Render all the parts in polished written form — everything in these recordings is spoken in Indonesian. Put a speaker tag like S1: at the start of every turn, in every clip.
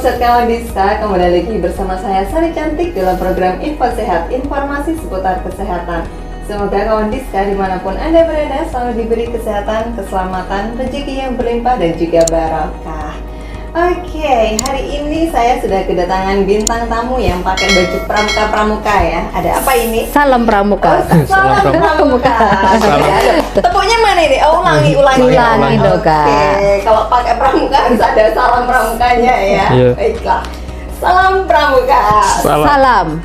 S1: Sobat Kawan Diska, kembali lagi bersama saya Sari Cantik dalam program Info Sehat, informasi seputar kesehatan. Semoga kawan Diska dimanapun Anda berada selalu diberi kesehatan, keselamatan, rezeki yang berlimpah dan juga barokah. Oke, hari ini saya sudah kedatangan bintang tamu yang pakai baju pramuka ya. Ada apa ini?
S2: Salam pramuka.
S1: Salam pramuka. Tepuknya mana ini? Oh, ulangi
S2: dong, Kak.
S1: Oke, kalau pakai pramuka harus ada salam pramukanya ya.
S3: Iya.
S1: Baiklah. Salam pramuka.
S2: Salam.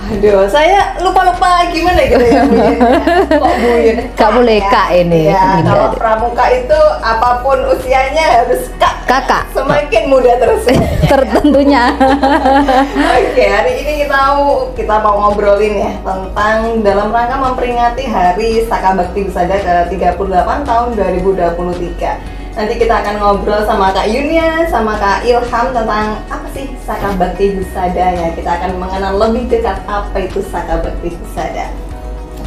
S1: Aduh, saya lupa gimana gitu ya bunyinya. Kok bunyinya?
S2: Gak boleh Kak ini.
S1: Ya, kalau pramuka itu apapun usianya harus
S2: kakak.
S1: Semakin muda terus.
S2: Tertentunya.
S1: Oke, hari ini kita mau ngobrolin ya tentang dalam rangka memperingati Hari Saka Bakti Husada ke-38 tahun 2023. Nanti kita akan ngobrol sama Kak Yunia, sama Kak Ilham tentang apa sih Saka Bakti Husada ya. Kita akan mengenal lebih dekat apa itu Saka Bakti Husada.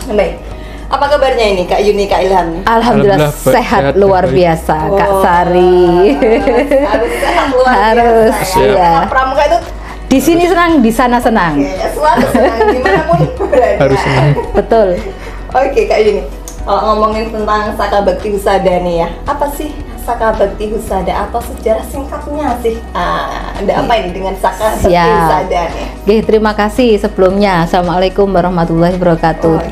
S1: Baik, apa kabarnya ini Kak Yuni, Kak Ilham?
S2: Alhamdulillah sehat luar biasa, Kak Sari.
S1: Harus sehat luar
S2: harus,
S1: biasa ya. Pramuka itu
S2: di sini senang, di sana senang.
S1: Oke, selalu senang dimanapun berada.
S3: Harus senang.
S2: Betul.
S1: Oke Kak Yuni, kalau ngomongin tentang Saka Bakti Husada nih ya, apa sih Saka Bakti Husada atau sejarah singkatnya sih? Ada apa ini dengan Saka Bakti Husada nih?
S2: Oke, terima kasih sebelumnya. Assalamualaikum warahmatullahi wabarakatuh.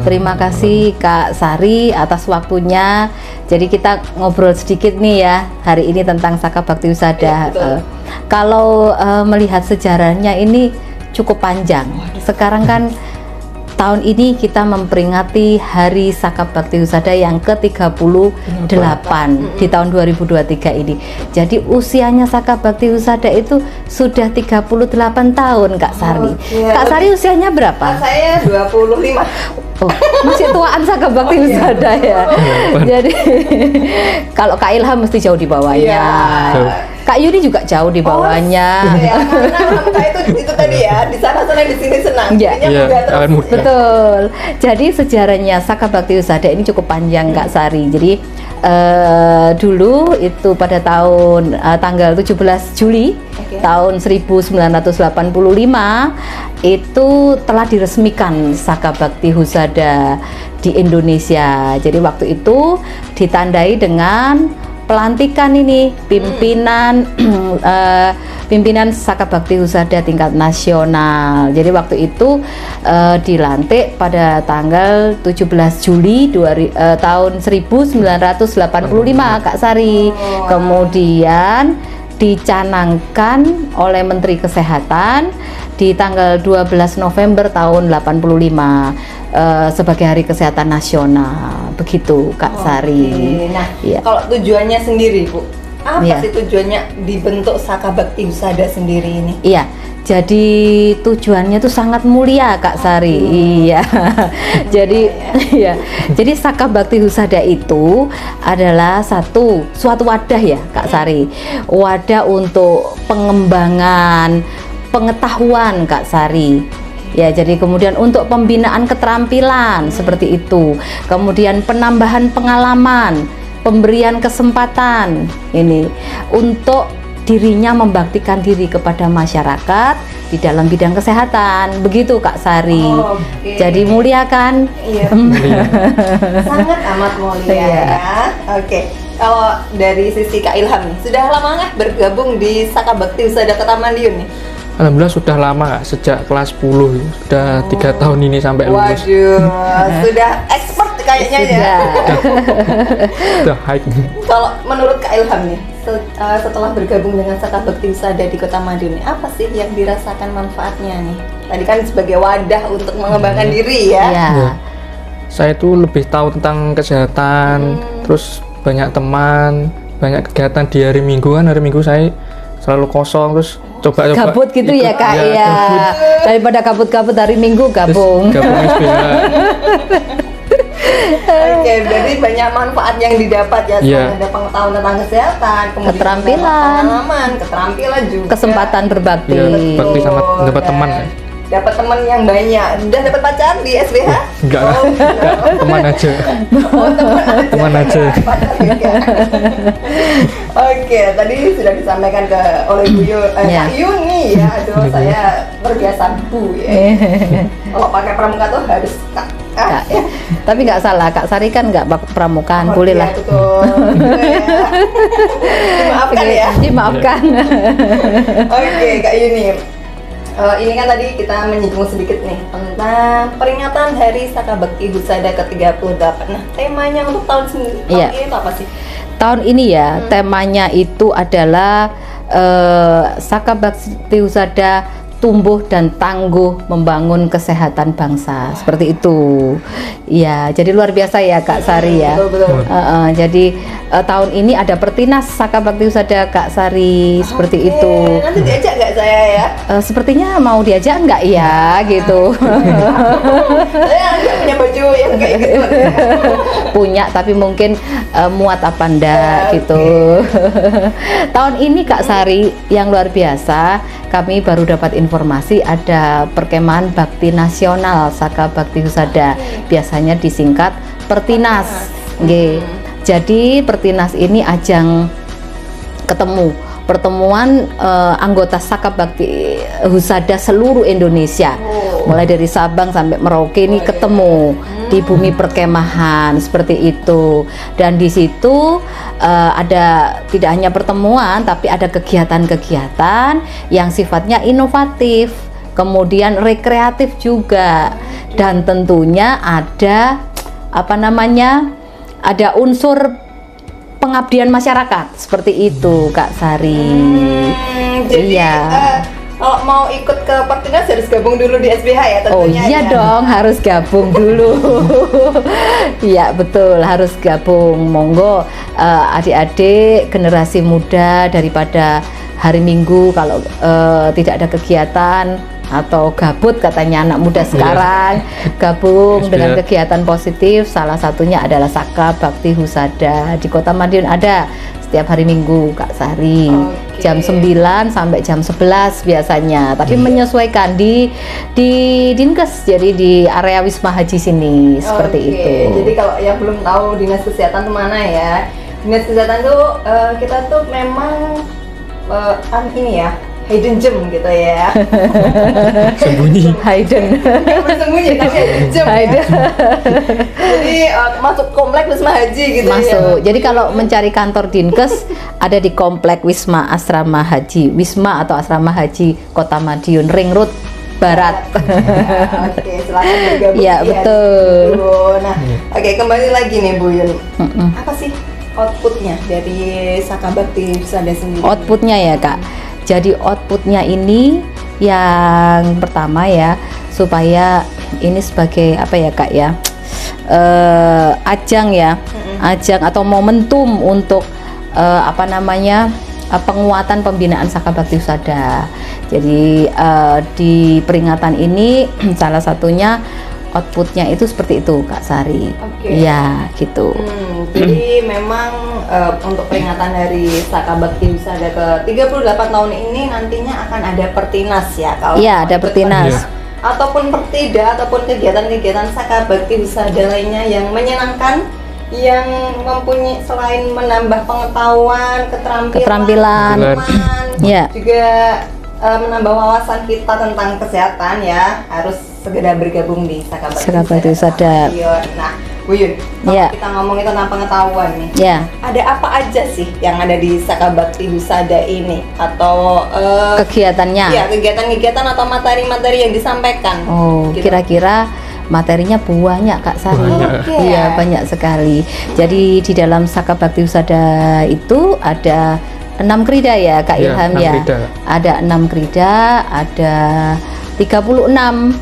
S2: Terima kasih Kak Sari atas waktunya. Jadi kita ngobrol sedikit nih ya hari ini tentang Saka Bakti Husada. Kalau melihat sejarahnya ini cukup panjang. Sekarang kan tahun ini kita memperingati Hari Saka Bakti Husada yang ke-38 di tahun 2023 ini. Jadi usianya Saka Bakti Husada itu sudah 38 tahun Kak Sari. Kak Sari usianya berapa?
S1: Saya 25.
S2: Oh, masih tuaan Saka Bakti Husada ya. Jadi kalau Kak Ilham mesti jauh di bawahnya. Kak Yuni juga jauh di bawahnya.
S1: Ya, karena pramuka itu tadi ya, di sana senang, di sini senang.
S2: Betul. Jadi sejarahnya Saka Bakti Husada ini cukup panjang Kak Sari. Jadi dulu itu pada tahun tanggal 17 Juli tahun 1985 itu telah diresmikan Saka Bakti Husada di Indonesia. Jadi waktu itu ditandai dengan pelantikan ini pimpinan pimpinan Saka Bakti Husada tingkat nasional. Jadi waktu itu dilantik pada tanggal 17 Juli tahun 1985 Kak Sari. Kemudian dicanangkan oleh Menteri Kesehatan di tanggal 12 November tahun 85 sebagai Hari Kesehatan Nasional. Begitu Kak Sari.
S1: Nah, kalau tujuannya sendiri Bu, apa sih tujuannya dibentuk Saka Bakti Husada sendiri ini?
S2: Iya, jadi tujuannya tuh sangat mulia Kak Sari. Iya. Jadi jadi Saka Bakti Husada itu adalah suatu wadah ya Kak Sari. Wadah untuk pengembangan pengetahuan Kak Sari. Ya, jadi kemudian untuk pembinaan keterampilan seperti itu. Kemudian penambahan pengalaman, pemberian kesempatan ini untuk dirinya membaktikan diri kepada masyarakat di dalam bidang kesehatan. Begitu Kak Sari. Jadi mulia kan?
S1: Iya. Sangat amat mulia ya. Oke. Kalau dari sisi Kak Ilham nih, sudah lama nggak bergabung di Saka Bakti Husada Kota Madiun nih?
S3: Alhamdulillah sudah lama Kak, sejak kelas 10 sudah 3 tahun ini sampai lulus.
S1: Waduh, sudah expert kayaknya ya.
S3: Sudah high.
S1: Kalau menurut Kak Ilham nih, setelah bergabung dengan Saka Bakti Husada di Kota Madiun, apa sih yang dirasakan manfaatnya nih? Tadi kan sebagai wadah untuk mengembangkan diri ya.
S3: Saya itu lebih tahu tentang kesehatan, terus banyak teman, banyak kegiatan di hari Minggu kan. Hari Minggu saya selalu kosong, terus coba
S2: gabut gitu ya Kak ya. Daripada kabut-kabut hari Minggu gabung.
S3: Gabung SBH.
S1: Oke, berarti banyak manfaat yang didapat ya. Ada pengetahuan tentang kesehatan, kemudian
S2: keterampilan,
S1: pengalaman, keterampilan juga.
S2: Kesempatan berbakti.
S3: Berbakti sama dapat teman.
S1: Dapat teman yang banyak. Udah dapat pacar di SBH?
S3: Enggak, teman aja.
S1: Teman aja.
S3: Teman aja.
S1: Oke, tadi sudah disampaikan oleh Bu
S2: Ya.
S1: Kak Yuni ya. Aduh, saya terbiasa Bu ya. Kalau pakai pramuka tuh harus Kak.
S2: Kak, ya. Tapi nggak salah, Kak Sari kan nggak pramukaan,
S1: Oh,
S2: boleh
S1: iya,
S2: lah.
S1: betul. Gitu ya. Dimaafkan ya.
S2: Dimaafkan.
S1: Oke, Kak Yuni. Ini kan tadi kita menyinggung sedikit nih tentang peringatan Hari Saka Bakti Husada ke-38. Nah, temanya untuk tahun
S2: Iya.
S1: ini itu apa sih?
S2: Tahun ini ya, temanya itu adalah Saka Bakti Husada tumbuh dan tangguh membangun kesehatan bangsa, seperti itu. Ya, jadi luar biasa ya Kak Sari ya.
S1: Betul.
S2: Jadi tahun ini ada Pertinas Saka Bakti Husada Kak Sari, seperti
S1: Oke,
S2: itu.
S1: Nanti diajak nggak saya ya?
S2: Sepertinya mau diajak enggak ya gitu.
S1: Saya nggak punya baju yang kayak gitu.
S2: Punya tapi mungkin muat apa enggak
S1: Oke.
S2: gitu. Tahun ini Kak Sari yang luar biasa, kami baru dapat informasi ada perkemahan bakti nasional Saka Bakti Husada, biasanya disingkat Pertinas. Nggih. Jadi Pertinas ini ajang pertemuan anggota Saka Bakti Husada seluruh Indonesia, mulai dari Sabang sampai Merauke ini ketemu di bumi perkemahan seperti itu. Dan di situ ada tidak hanya pertemuan, tapi ada kegiatan-kegiatan yang sifatnya inovatif, kemudian rekreatif juga, dan tentunya ada ada unsur pengabdian masyarakat seperti itu Kak Sari.
S1: Jadi
S2: Iya.
S1: kalau mau ikut ke Pertinas harus gabung dulu di SBH ya tentunya.
S2: Oh iya
S1: ya.
S2: dong, harus gabung dulu. Iya betul, harus gabung. Monggo adik-adik generasi muda, daripada hari Minggu kalau tidak ada kegiatan atau gabut katanya anak muda sekarang, gabung dengan kegiatan positif. Salah satunya adalah Saka Bakti Husada. Di Kota Madiun ada setiap hari Minggu Kak Sari.
S1: Oke.
S2: Jam 9 sampai jam 11 biasanya, tapi menyesuaikan di Dinkes, jadi di area Wisma Haji sini seperti
S1: Oke,
S2: itu.
S1: Jadi kalau yang belum tahu dinas kesehatan kemana ya, dinas kesehatan tuh kita tuh memang ini ya hidden gem gitu ya.
S3: Sembunyi.
S2: Hayden.
S1: Bersembunyi tapi hidden gem ya.
S2: Hayden.
S1: Jadi masuk komplek Wisma Haji gitu
S2: Masuk.
S1: ya.
S2: Jadi kalau mencari kantor Dinkes ada di komplek Wisma Asrama Haji, Wisma atau Asrama Haji Kota Madiun, Ring Road Barat.
S1: Ya, oke, silakan bergabung.
S2: Iya,
S1: di
S2: betul.
S1: Haji. Nah, oke, kembali lagi nih Bu Yun. Apa sih outputnya dari Saka Bakti Husada sendiri?
S2: Outputnya ya Kak. Jadi outputnya ini yang pertama ya, supaya ini sebagai apa ya Kak ya, ajang ya, ajang atau momentum untuk penguatan pembinaan Saka Bakti Husada. Jadi di peringatan ini salah satunya outputnya itu seperti itu Kak Sari.
S1: Oke.
S2: Iya gitu.
S1: Jadi memang untuk peringatan dari Saka Bakti Husada ke-38 tahun ini nantinya akan ada Pertinas ya kalau
S2: Iya, ada
S1: ikut
S2: Pertinas.
S1: Pertinas. Ataupun Pertida ataupun kegiatan-kegiatan Saka Bakti Husada lainnya yang menyenangkan, yang mempunyai selain menambah pengetahuan, keterampilan,
S2: Ya.
S1: juga menambah wawasan kita tentang kesehatan ya, harus segera bergabung di Saka Bakti
S2: Husada.
S1: Nah, Bu Yun, kalau
S2: Ya.
S1: kita ngomongin tentang pengetahuan nih,
S2: Ya.
S1: ada apa aja sih yang ada di Saka Bakti Husada ini, atau
S2: Kegiatannya.
S1: ya kegiatan-kegiatan atau materi-materi yang disampaikan?
S2: Oh,
S1: gitu.
S2: kira-kira materinya banyak Kak Sari.
S3: Banyak.
S1: Oke.
S2: Iya, banyak sekali. Jadi di dalam Saka Bakti Husada itu ada 6 krida ya Kak
S3: Iya,
S2: Ilham
S3: 6
S2: ya.
S3: krida.
S2: Ada 6 krida, ada 36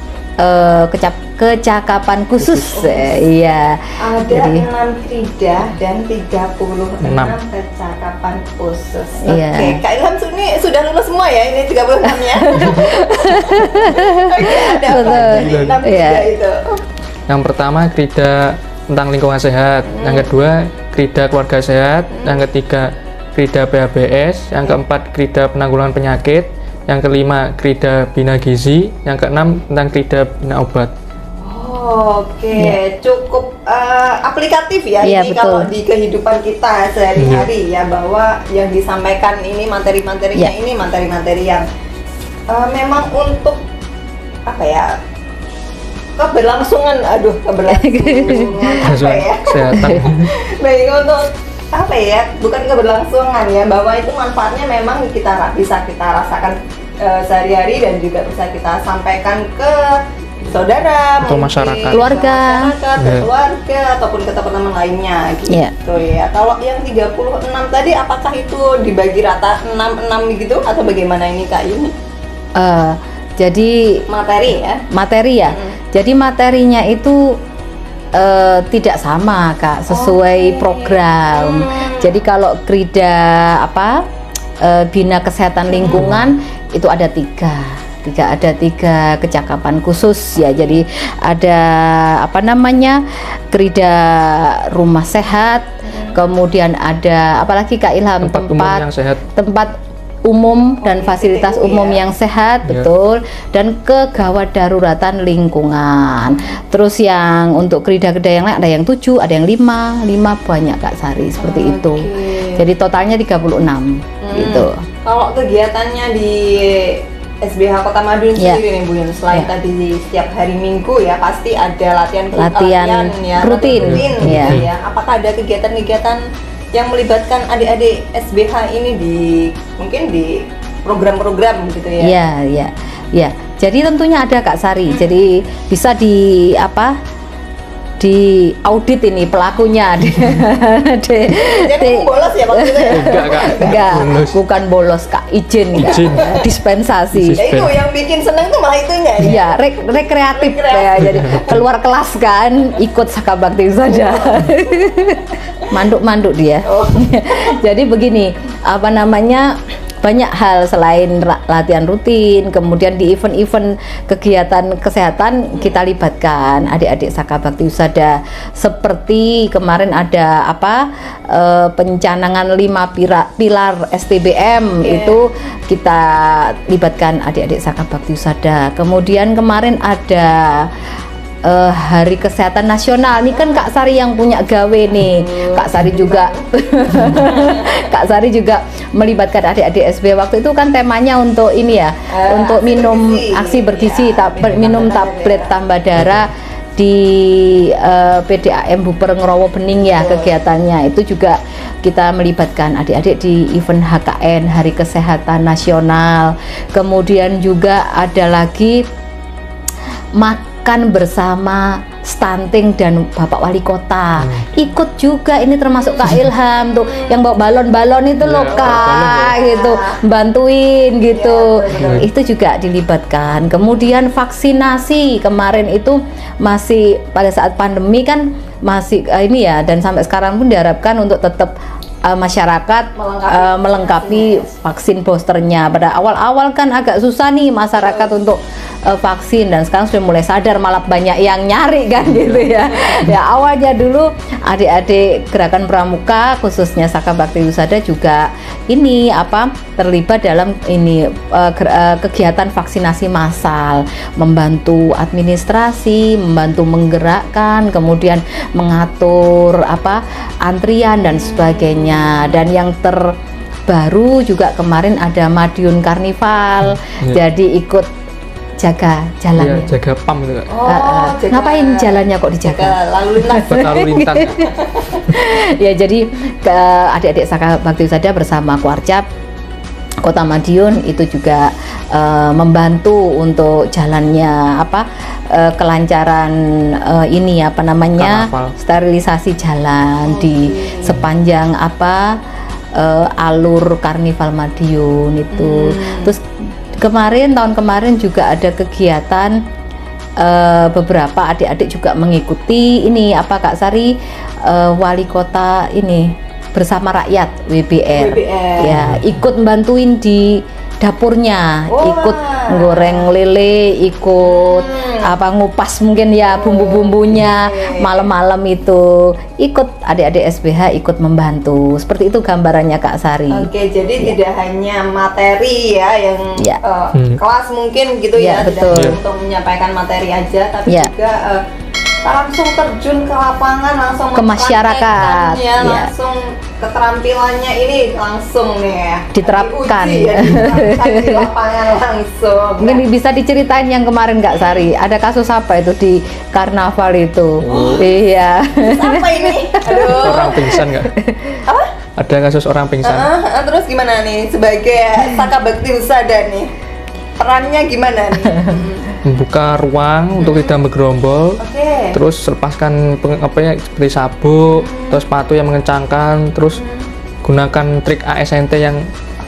S2: kecakapan khusus. Iya.
S1: Ada
S2: Jadi
S1: 6 krida dan 36 kecakapan khusus. Oke,
S2: Iya.
S1: Kak Ilham ini sudah lulus semua ya, ini 36 ya. Oke, ada apa
S2: Betul.
S1: aja nih 6 krida
S2: Iya.
S1: itu?
S3: Yang pertama krida tentang lingkungan sehat, yang kedua krida keluarga sehat, yang ketiga krida PHBS, yang keempat krida penanggulangan penyakit, yang kelima krida bina gizi, yang keenam tentang krida bina obat.
S1: Oke, cukup aplikatif ya
S2: Iya,
S1: ini
S2: betul.
S1: kalau di kehidupan kita sehari-hari ya, bahwa yang disampaikan ini materi-materinya
S2: Iya.
S1: ini materi-materi yang memang untuk apa ya, keberlangsungan apa ya
S3: Kesehatan.
S1: baik untuk apa ya, bukan keberlangsungan ya, bahwa itu manfaatnya memang bisa kita rasakan sehari-hari dan juga bisa kita sampaikan ke saudara,
S3: Atau
S1: mungkin
S3: masyarakat.
S2: Keluarga.
S1: ke keluarga ataupun ke teman-teman lainnya gitu
S2: Iya.
S1: ya. Kalau yang 36 tadi apakah itu dibagi rata 6 gitu atau bagaimana ini Kak Yuni?
S2: Jadi
S1: Materi ya.
S2: materi ya. Jadi materinya itu tidak sama Kak, sesuai
S1: Oke.
S2: program. Jadi kalau Krida Bina Kesehatan Lingkungan itu ada tiga kecakapan khusus ya. Jadi ada Krida Rumah Sehat, kemudian ada apalagi Kak Ilham,
S3: Tempat umum yang sehat.
S2: tempat umum dan
S1: Oh,
S2: fasilitas
S1: TPU
S2: umum
S1: ya.
S2: yang sehat,
S3: Ya.
S2: betul, dan kegawat daruratan lingkungan. Terus yang untuk krida-krida yang lain ada yang 7, ada yang 5 banyak Kak Sari, seperti itu.
S1: Oke.
S2: Jadi totalnya 36 gitu.
S1: Kalau kegiatannya di SBH Kota Madiun
S2: Ya.
S1: sendiri nih Bu Yun, selain
S2: Ya.
S1: tadi setiap hari Minggu ya pasti ada latihan ya,
S2: rutin.
S1: latihan rutin
S2: Ya.
S1: gitu ya. Apakah ada kegiatan-kegiatan yang melibatkan adik-adik SBH ini mungkin di program-program gitu ya?
S2: Iya, iya. Ya. Jadi tentunya ada Kak Sari. Jadi bisa di audit ini pelakunya.
S1: Jadi bolos ya waktu itu ya?
S3: Enggak, Kak.
S2: Enggak,
S3: Bolos.
S2: bukan bolos Kak, izin, Kak.
S3: Izin.
S2: Dispensasi.
S1: Ya itu yang bikin seneng tuh malah itunya ya?
S2: Iya, rekreatif ya. Jadi keluar kelas kan, ikut sakabakti saja. Manduk-manduk dia.
S1: Oh.
S2: Jadi begini, banyak hal selain latihan rutin, kemudian di event-event kegiatan kesehatan kita libatkan adik-adik Sakabakti Husada. Seperti kemarin ada pencanangan 5 pilar STBM, itu kita libatkan adik-adik Sakabakti Husada. Kemudian kemarin ada Hari Kesehatan Nasional. Ini kan Kak Sari yang punya gawe nih. Kak Sari juga Kak Sari juga melibatkan adik-adik SB. Waktu itu kan temanya untuk ini ya, untuk minum aksi bergizi, minum tablet tambah darah di PDAM Buper Ngerowo Bening ya. Kegiatannya itu juga kita melibatkan adik-adik di event HKN Hari Kesehatan Nasional. Kemudian juga ada lagi makan bersama stunting dan Bapak Wali Kota. Ikut juga, ini termasuk Kak Ilham tuh yang bawa balon-balon itu loh
S3: Iya,
S2: Kak,
S3: balon
S2: gitu, bantuin gitu.
S1: betul.
S2: Itu juga dilibatkan. Kemudian vaksinasi kemarin itu masih pada saat pandemi kan masih ini ya, dan sampai sekarang pun diharapkan untuk tetap masyarakat melengkapi vaksin boosternya. Pada awal-awal kan agak susah nih masyarakat untuk vaksin, dan sekarang sudah mulai sadar, malah banyak yang nyari kan gitu ya. Ya awalnya dulu adik-adik Gerakan Pramuka khususnya Sakabakti Husada juga ini terlibat dalam ini kegiatan vaksinasi massal, membantu administrasi, membantu menggerakkan, kemudian mengatur antrian dan sebagainya. Dan yang terbaru juga kemarin ada Madiun Karnival, jadi ikut jaga jalannya.
S3: Iya, jaga PAM gitu Kak.
S1: jaga-
S2: Ngapain jalannya kok dijaga?
S1: jaga lalu lintas.
S3: Buat lalu lintas.
S2: Ya, jadi ke adik-adik Sakabakti Husada bersama Kuarcap Kota Madiun itu juga membantu untuk jalannya kelancaran ini
S3: Karnaval.
S2: sterilisasi jalan di sepanjang alur Karnival Madiun itu. Terus tahun kemarin juga ada kegiatan beberapa adik-adik juga mengikuti ini Kak Sari, Wali Kota ini bersama rakyat WBR. Ya, ikut bantuin di dapurnya, ikut goreng lele, ikut ngupas mungkin ya bumbu-bumbunya, malam-malam itu ikut adik-adik SBH ikut membantu. Seperti itu gambarannya Kak Sari.
S1: Oke, jadi tidak hanya materi ya yang
S2: Ya.
S1: kelas mungkin gitu
S2: Ya,
S1: ya,
S2: betul.
S1: tidak hanya untuk menyampaikan materi aja, tapi
S2: Ya.
S1: juga langsung terjun ke lapangan, langsung
S2: Ke masyarakat,
S1: mempraktekkannya,
S2: ya.
S1: langsung keterampilannya ini langsung nih ya
S2: Diterapkan.
S1: diuji ya, diterapkan di lapangan langsung.
S2: Mungkin bisa diceritain yang kemarin Kak Sari, ada kasus apa itu di karnaval itu? Iya.
S1: Apa ini? Aduh.
S3: Orang pingsan nggak?
S1: Apa?
S3: Ada kasus orang pingsan.
S1: Terus gimana nih sebagai Saka Bakti Husada nih? Perannya gimana nih?
S3: Membuka ruang untuk tidak bergerombol.
S1: Oke.
S3: Terus lepaskan seperti sabuk, terus sepatu yang mengencangkan, terus gunakan trik ASNT yang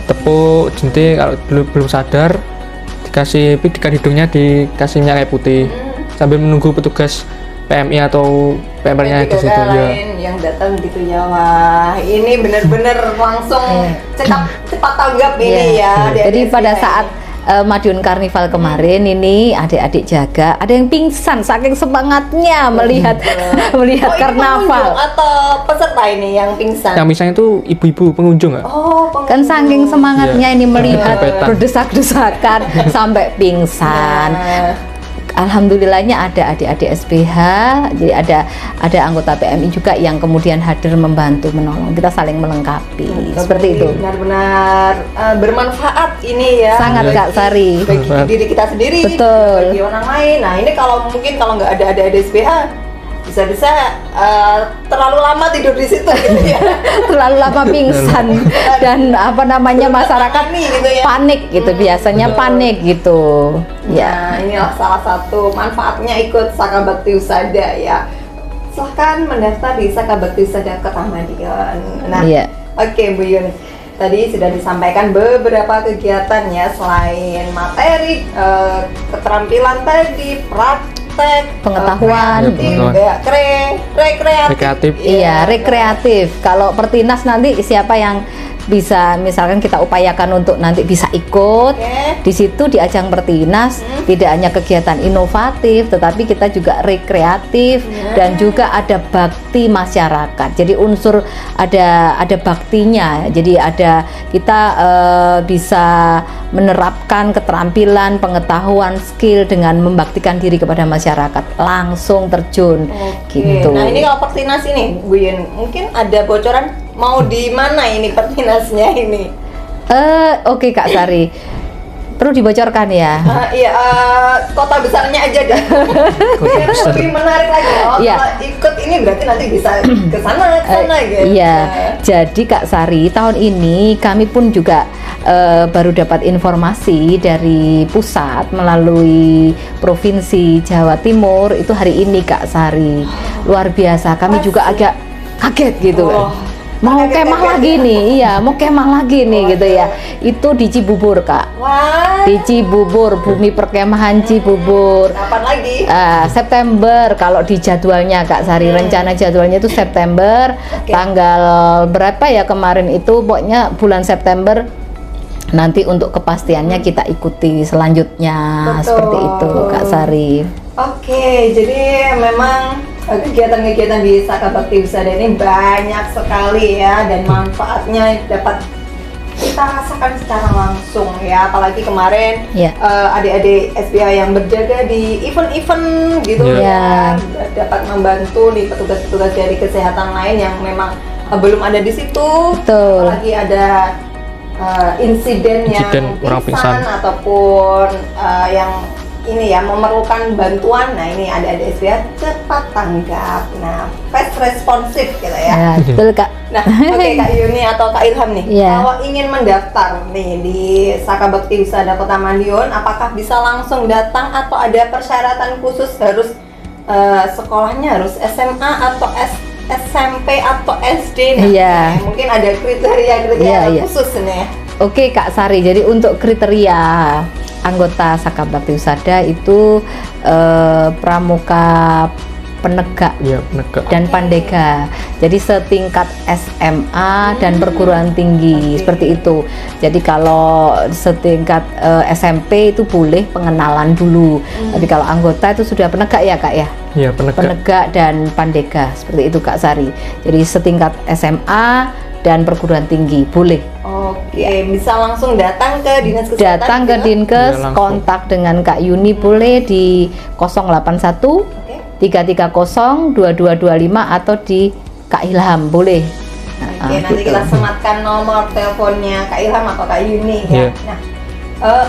S3: tepuk jentik. Kalau belum sadar dikasih diikat hidungnya, dikasih minyak kayu putih sambil menunggu petugas PMI atau PMR-nya di situ ya.
S1: Lain yang datang gitu ya. Wah, ini benar-benar langsung cepat tanggap ini ya.
S2: Jadi
S1: adik-adik
S2: pada
S1: saya
S2: saat
S1: ini.
S2: Madiun Karnival kemarin ini adik-adik jaga, ada yang pingsan saking semangatnya melihat melihat
S1: ini
S2: karnaval.
S1: pengunjung atau peserta ini yang pingsan?
S3: Yang misalnya itu ibu-ibu pengunjung nggak?
S1: Oh,
S2: Kan saking semangatnya ini melihat
S3: Kepetan.
S2: berdesak-desakan sampai pingsan.
S1: Nah,
S2: Alhamdulillahnya ada adik-adik SBH, jadi ada anggota PMI juga yang kemudian hadir membantu menolong. Kita saling melengkapi, seperti itu.
S1: Benar-benar bermanfaat ini ya.
S2: Sangat
S1: bagi-
S2: Kak Sari.
S1: Bagi diri kita sendiri,
S2: Betul.
S1: bagi orang lain. Nah ini kalau mungkin kalau nggak ada SBH, bisa-bisa terlalu lama tidur di situ gitu ya.
S2: Terlalu lama pingsan dan apa namanya masyarakat
S1: Nih, gitu ya.
S2: panik gitu, biasanya panik gitu. Ya.
S1: Nah, inilah salah satu manfaatnya ikut Saka Bakti Husada ya. Silahkan mendaftar di Saka Bakti Husada Kota Madiun. Nah,
S2: Iya.
S1: oke Bu Yun. Tadi sudah disampaikan beberapa kegiatan ya, selain materi, keterampilan tadi, praktek,
S2: Pengetahuan.
S1: rekreatif.
S3: Rekreatif.
S2: Iya, rekreatif. Kalau Pertinas nanti siapa yang bisa misalkan kita upayakan untuk nanti bisa ikut
S1: Oke.
S2: di situ di ajang Pertinas, tidak hanya kegiatan inovatif tetapi kita juga rekreatif dan juga ada bakti masyarakat. Jadi unsur ada baktinya. Jadi ada kita bisa menerapkan keterampilan, pengetahuan, skill dengan membaktikan diri kepada masyarakat, langsung terjun gitu.
S1: Nah, ini kalau Pertinas ini Bu Yun, mungkin ada bocoran mau di mana ini Pertinasnya ini?
S2: Oke Kak Sari, perlu dibocorkan ya.
S1: Iya, kota besarnya aja deh. Biar lebih menarik lagi. Oh,
S2: Iya.
S1: kalau ikut ini berarti nanti bisa ke sana gitu.
S2: Iya, jadi Kak Sari, tahun ini kami pun juga baru dapat informasi dari pusat melalui Provinsi Jawa Timur itu hari ini Kak Sari. Luar biasa, kami juga agak kaget gitu.
S1: Oh.
S2: Mau
S1: Kaget-kaget
S2: kemah lagi nih, iya, mau kemah lagi nih gitu ya. Itu di Cibubur Kak.
S1: Wah,
S2: Di Cibubur, bumi perkemahan Cibubur.
S1: kapan lagi?
S2: September kalau di jadwalnya Kak Sari, rencana jadwalnya itu September, tanggal berapa ya kemarin itu, pokoknya bulan September. Nanti untuk kepastiannya kita ikuti selanjutnya.
S1: Betul.
S2: Seperti itu Kak Sari.
S1: Oke, jadi memang kegiatan-kegiatan di Saka Bakti Husada ini banyak sekali ya, dan manfaatnya dapat kita rasakan secara langsung ya. Apalagi kemarin
S2: Iya.
S1: adik-adik SBH yang berjaga di event-event gitu
S2: Iya.
S1: ya, dapat membantu nih petugas-petugas dari kesehatan lain yang memang belum ada di situ.
S2: Betul.
S1: Apalagi ada insiden yang
S3: orang pingsan.
S1: ataupun yang ini ya memerlukan bantuan. Nah ini ada SBH cepat tanggap, nah fast responsif gitu ya.
S2: Ya, betul Kak.
S1: Nah oke Kak Yuni atau Kak Ilham nih,
S2: Iya.
S1: kalau ingin mendaftar nih di Saka Bakti Husada Kota Madiun, apakah bisa langsung datang atau ada persyaratan khusus, harus sekolahnya harus SMA atau SMP atau SD? Nah,
S2: Iya.
S1: mungkin ada kriteria
S2: Iya.
S1: khusus nih.
S2: Oke Kak Sari, jadi untuk kriteria anggota Saka Bakti Husada itu pramuka penegak
S3: Iya, penegak.
S2: dan pandega. Jadi setingkat SMA dan perguruan tinggi seperti itu. Jadi kalau setingkat SMP itu boleh pengenalan dulu. Tapi kalau anggota itu sudah penegak ya Kak ya.
S3: Iya, penegak.
S2: Penegak dan pandega seperti itu Kak Sari. Jadi setingkat SMA dan perguruan tinggi boleh.
S1: Oke, bisa langsung datang ke Dinas Kesehatan.
S2: Datang ke
S1: gitu?
S2: Dinkes,
S3: Iya, langsung.
S2: kontak dengan Kak Yuni boleh di 081 330 2225 atau di Kak Ilham boleh.
S1: Oke, nanti
S2: gitu.
S1: kita sematkan nomor teleponnya Kak Ilham atau Kak Yuni ya.
S3: Iya.
S1: Nah,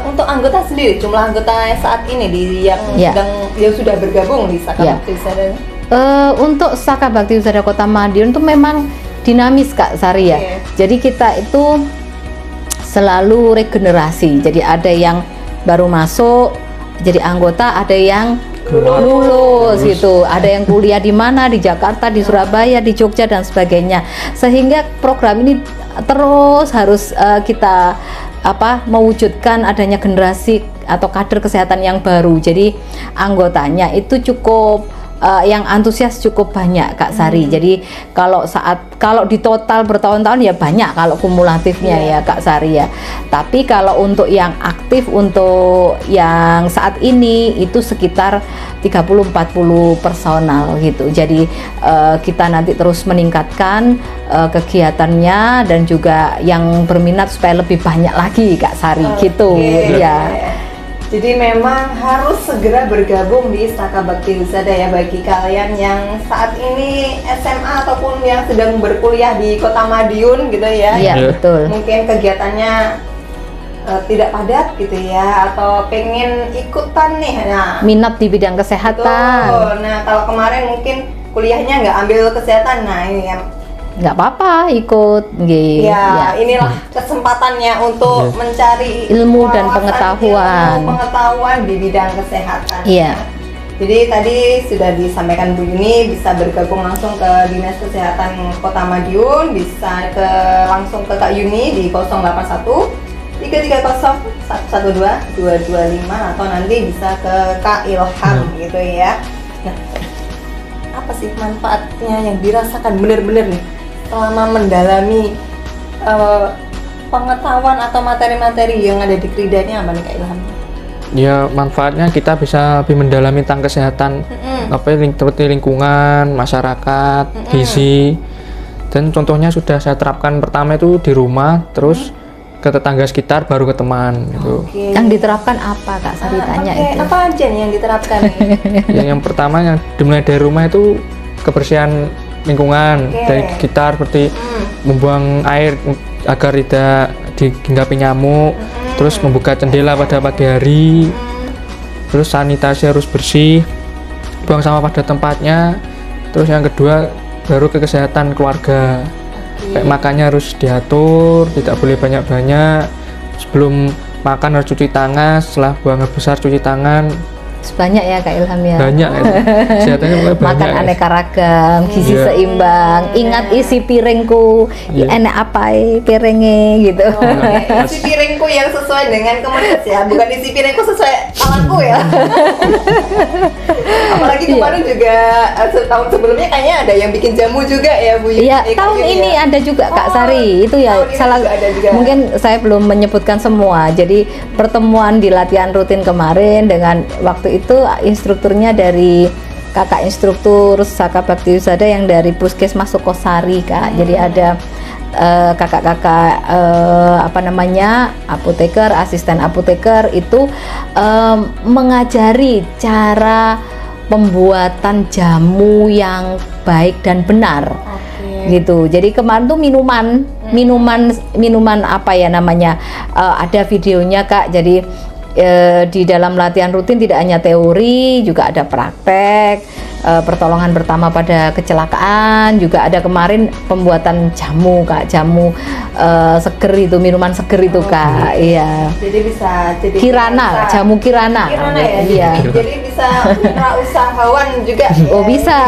S1: untuk anggota sendiri, jumlah anggota saat ini yang
S2: Iya.
S1: yang sudah bergabung di Saka
S2: Iya.
S1: Bakti Husada.
S2: Untuk Saka Bakti Husada Kota Madiun itu memang dinamis Kak Sari ya.
S1: Oke.
S2: Jadi kita itu selalu regenerasi. Jadi ada yang baru masuk jadi anggota, ada yang lulus gitu, ada yang kuliah di mana, di Jakarta, di Surabaya, di Jogja dan sebagainya. Sehingga program ini terus harus kita mewujudkan adanya generasi atau kader kesehatan yang baru. Jadi anggotanya itu cukup yang antusias cukup banyak Kak Sari. Jadi kalau di total bertahun-tahun ya banyak kalau kumulatifnya ya Kak Sari ya. Tapi kalau untuk yang aktif untuk yang saat ini itu sekitar 30-40 personal gitu. Jadi kita nanti terus meningkatkan kegiatannya dan juga yang berminat supaya lebih banyak lagi Kak Sari gitu ya.
S1: Jadi memang harus segera bergabung di Saka Bakti Husada ya, bagi kalian yang saat ini SMA ataupun yang sedang berkuliah di Kota Madiun gitu ya.
S2: Iya, betul.
S1: Mungkin kegiatannya tidak padat gitu ya, atau pengen ikutan nih. Nah,
S2: Minat di bidang kesehatan.
S1: betul. Nah, kalau kemarin mungkin kuliahnya nggak ambil kesehatan, nah ini yang
S2: Nggak apa-apa ikut gitu.
S1: ya, inilah kesempatannya untuk mencari
S2: Ilmu dan
S1: wawasan,
S2: pengetahuan.
S1: ilmu pengetahuan di bidang kesehatan.
S2: Iya.
S1: Jadi tadi sudah disampaikan Bu Yuni, bisa bergabung langsung ke Dinas Kesehatan Kota Madiun, bisa langsung ke Kak Yuni di 081 330 112 225 atau nanti bisa ke Kak Ilham gitu ya. Nah, apa sih manfaatnya yang dirasakan benar-benar nih selama mendalami pengetahuan atau materi-materi yang ada di Krida ini, apa nih Kak Ilham?
S3: Ya manfaatnya kita bisa lebih mendalami tentang kesehatan seperti lingkungan, masyarakat, gizi. Dan contohnya sudah saya terapkan pertama itu di rumah, terus ke tetangga sekitar, baru ke teman gitu.
S2: Yang diterapkan apa Kak Sari tanya itu?
S1: Apa aja nih yang diterapkan nih?
S3: Yang pertama yang dimulai dari rumah itu kebersihan lingkungan dari sekitar, seperti membuang air agar tidak dihinggapi nyamuk, terus membuka jendela pada pagi hari, terus sanitasi harus bersih, buang sampah pada tempatnya. Terus yang kedua baru ke kesehatan keluarga, kayak makannya harus diatur, tidak boleh banyak-banyak, sebelum makan harus cuci tangan, setelah buang air besar cuci tangan.
S2: Banyak ya Kak Ilham ya.
S3: Banyak ya. Kesehatannya mulai banyak.
S2: Makan aneka ragam, gizi seimbang. Ingat isi piringku, enak apa piringnya gitu.
S1: Isi piringku yang sesuai dengan komunitas ya, bukan isi piringku sesuai alatku ya. Apalagi kemarin juga setahun sebelumnya kayaknya ada yang bikin jamu juga ya Bu.
S2: Iya, tahun ini ada juga Kak Sari. Itu ya salah. Mungkin saya belum menyebutkan semua. Jadi pertemuan di latihan rutin kemarin dengan waktu itu instrukturnya dari kakak instruktur Saka Bakti Husada yang dari Puskesmas Sukosari Kak. Jadi ada kakak-kakak apoteker, asisten apoteker itu mengajari cara pembuatan jamu yang baik dan benar. Gitu. Jadi kemarin tuh minuman apa ya namanya, ada videonya Kak. Jadi di dalam latihan rutin tidak hanya teori, juga ada praktek, pertolongan pertama pada kecelakaan, juga ada kemarin pembuatan jamu Kak, jamu seger itu, minuman seger itu Kak. Iya.
S1: Jadi bisa jadi
S2: Kirana, jamu Kirana.
S1: Kirana ya.
S2: Iya.
S1: Jadi bisa usahawan juga.
S2: Oh bisa.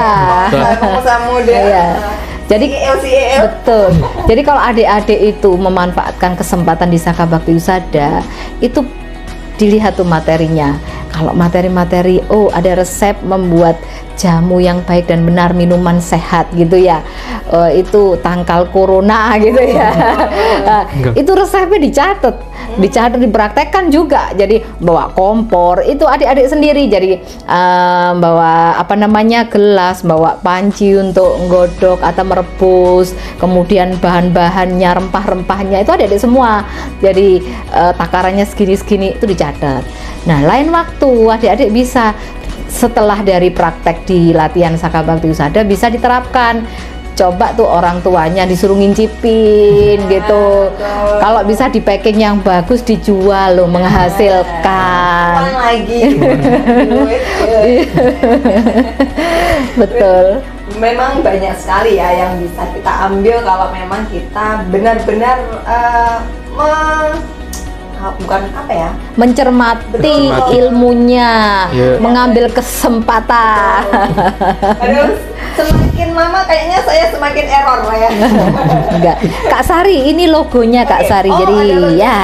S1: Pengusaha muda.
S2: Iya. Jadi
S1: CEO.
S2: betul. Jadi kalau adik-adik itu memanfaatkan kesempatan di Saka Bakti Husada, itu dilihat tuh materinya. Kalau materi-materi, oh ada resep membuat jamu yang baik dan benar, minuman sehat gitu ya, itu tangkal corona gitu ya. Itu resepnya dicatat, dipraktekkan juga. Jadi bawa kompor, itu adik-adik sendiri. Jadi bawa gelas, bawa panci untuk nggodok atau merebus, kemudian bahan-bahannya, rempah-rempahnya itu adik-adik semua. Jadi takarannya segini-segini itu dicatat. Nah, lain waktu adik-adik bisa setelah dari praktek di latihan Saka Bakti Husada bisa diterapkan. Coba tuh orang tuanya disuruh ngincipin gitu. Kalau bisa di packing yang bagus dijual loh, menghasilkan.
S1: Uang lagi.
S2: Betul.
S1: Memang banyak sekali ya yang bisa kita ambil kalau memang kita benar-benar bukan apa ya,
S2: mencermati ilmunya, mengambil kesempatan.
S1: Aduh, semakin lama kayaknya saya semakin error lah ya.
S2: Enggak, Kak Sari ini logonya Kak Sari.
S1: Oh,
S2: jadi
S1: ada logonya.
S2: ya,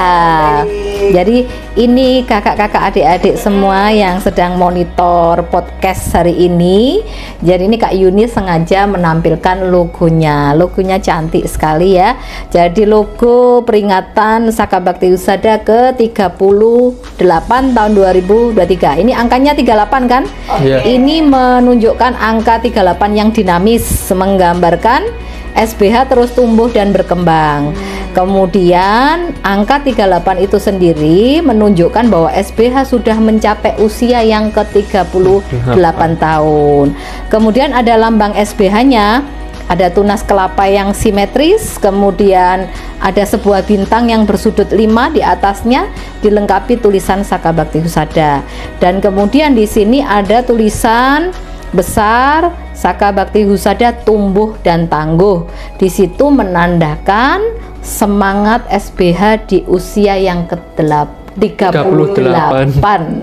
S1: Baik.
S2: jadi ini kakak-kakak adik-adik semua yang sedang monitor podcast hari ini. Jadi ini Kak Yuni sengaja menampilkan logonya. Logonya cantik sekali ya. Jadi logo peringatan Saka Bakti Husada ke-38 tahun 2023. Ini angkanya 38 kan?
S3: Iya.
S2: Ini menunjukkan angka 38 yang dinamis, menggambarkan SBH terus tumbuh dan berkembang. Kemudian angka 38 itu sendiri menunjukkan bahwa SBH sudah mencapai usia yang ke-38 tahun. Kemudian ada lambang SBH-nya, ada tunas kelapa yang simetris, kemudian ada sebuah bintang yang bersudut 5 di atasnya, dilengkapi tulisan Saka Bakti Husada. Dan kemudian di sini ada tulisan besar Saka Bakti Husada tumbuh dan tangguh. Di situ menandakan semangat SBH di usia yang ke-38. 38.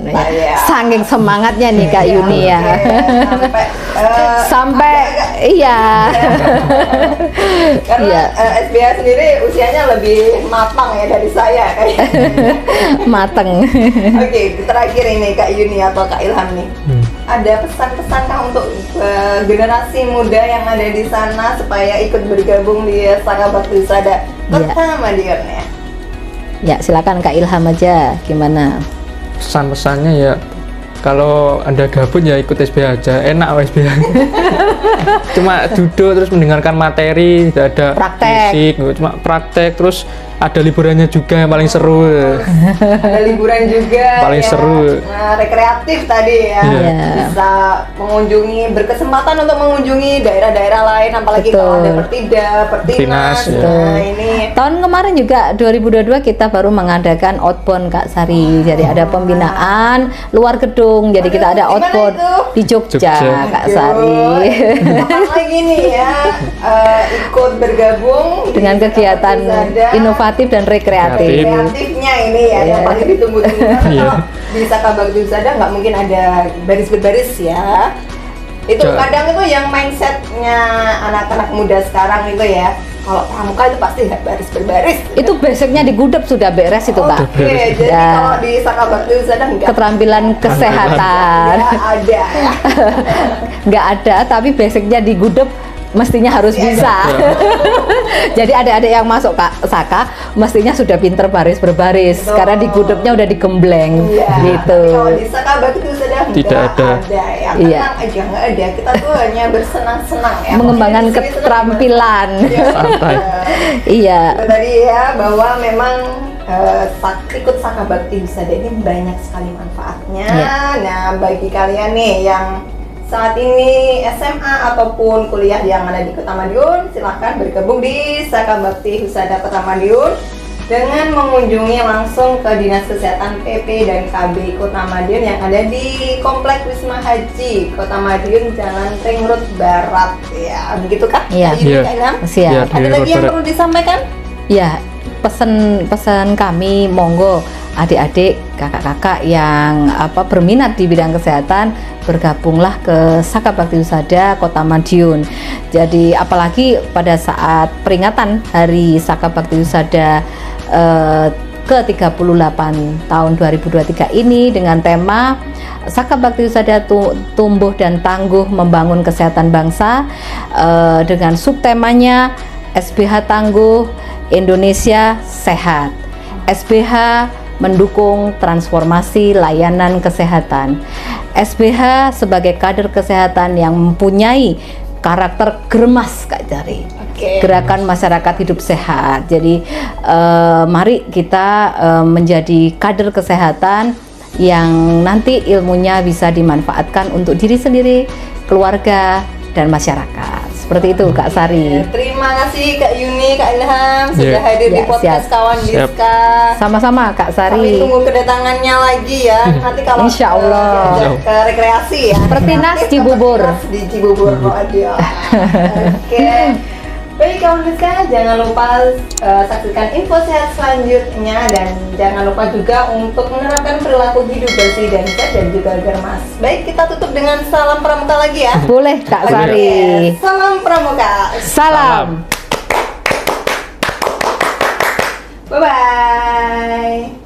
S2: Ya. Saking semangatnya nih Kak Yuni ya. Sampai iya.
S1: Karena SBH sendiri usianya lebih matang ya dari saya kayaknya.
S2: Mateng.
S1: Oke, terakhir ini Kak Yuni atau Kak Ilham nih. Ada pesan-pesan kah untuk generasi muda yang ada di sana supaya ikut bergabung di Saka Bakti Husada Kota Madiun ya?
S2: Ya, silakan Kak Ilham aja, gimana?
S3: Pesan-pesannya ya, kalau Anda gabut ya ikut SBH aja, enak SBH. Cuma duduk terus mendengarkan materi, tidak ada
S2: praktek.
S3: fisik, cuma praktek, terus ada liburannya juga yang paling seru.
S1: Ada liburan juga
S3: paling
S1: ya.
S3: seru.
S1: Nah, rekreatif tadi ya. Bisa mengunjungi, berkesempatan untuk mengunjungi daerah-daerah lain, apalagi
S2: Betul.
S1: kalau ada Pertinas. Nah, ini
S2: tahun kemarin juga 2022 kita baru mengadakan outbound Kak Sari. Jadi ada pembinaan luar gedung. Jadi kita ada outbound di Jogja. Kak Sari.
S1: Kapan lagi nih ya ikut bergabung
S2: dengan kegiatan inovatif dan rekreatif.
S1: Kreatifnya ini ya yang paling ditunggu-tunggu. Karena di Saka Bakti Husada nggak mungkin ada baris berbaris ya. Itu kadang itu yang mindsetnya anak-anak muda sekarang itu ya. Kalau pramuka itu pasti nggak baris berbaris.
S2: Itu basicnya di gudep sudah beres itu Kak.
S1: Oke, jadi kalau di Saka Bakti Husada nggak.
S2: Keterampilan kesehatan.
S1: Nggak ada.
S2: Nggak ada, tapi basicnya di gudep mestinya harus bisa. Jadi adik-adik yang masuk Saka mestinya sudah pinter baris berbaris. Karena di gudepnya udah digembleng gitu.
S1: Kalau di Saka Bakti Husada
S3: tidak ada
S1: ya. Tenang aja, nggak ada. Kita tuh hanya bersenang-senang ya.
S2: Mengembangkan keterampilan.
S3: Santai.
S2: Iya.
S1: Tadi ya bahwa memang ikut Saka Bakti Husada ini banyak sekali manfaatnya. Nah, bagi kalian nih yang saat ini SMA ataupun kuliah yang ada di Kota Madiun, silahkan bergabung di Saka Bakti Husada Kota Madiun dengan mengunjungi langsung ke Dinas Kesehatan PP dan KB Kota Madiun yang ada di Komplek Wisma Haji Kota Madiun, Jalan Ring Road Barat ya, begitu kan?
S2: Iya.
S1: Siap. Ada lagi yang perlu disampaikan?
S2: Ya, pesan kami monggo adik-adik, kakak-kakak yang berminat di bidang kesehatan, bergabunglah ke Saka Bakti Husada Kota Madiun. Jadi apalagi pada saat peringatan Hari Saka Bakti Husada ke-38 tahun 2023 ini dengan tema Saka Bakti Husada tumbuh dan tangguh membangun kesehatan bangsa, dengan subtemanya SBH Tangguh, Indonesia Sehat. SBH mendukung transformasi layanan kesehatan. SBH sebagai kader kesehatan yang mempunyai karakter gremas Kak Jari. Gerakan masyarakat hidup sehat. Jadi mari kita menjadi kader kesehatan yang nanti ilmunya bisa dimanfaatkan untuk diri sendiri, keluarga, dan masyarakat. Seperti itu Kak Sari.
S1: Terima kasih Kak Yuni, Kak Ilham sudah hadir di
S2: Ya,
S1: podcast
S2: siap.
S1: Kawan
S3: Siap.
S1: Diska.
S2: Sama-sama Kak
S1: Kami
S2: Sari.
S1: tunggu kedatangannya lagi ya. Nanti kalau
S2: Insya Allah.
S1: diajak ke rekreasi ya.
S2: Seperti Nas Cibubur.
S1: Nas di Cibubur Radio. Oke. Baik kawan Diska, jangan lupa saksikan info sehat selanjutnya dan jangan lupa juga untuk menerapkan perilaku hidup bersih dan sehat dan juga germas. Baik, kita tutup dengan salam pramuka lagi ya.
S2: Boleh Kak Sari.
S1: Oke, salam pramuka.
S2: Salam.
S1: Bye bye.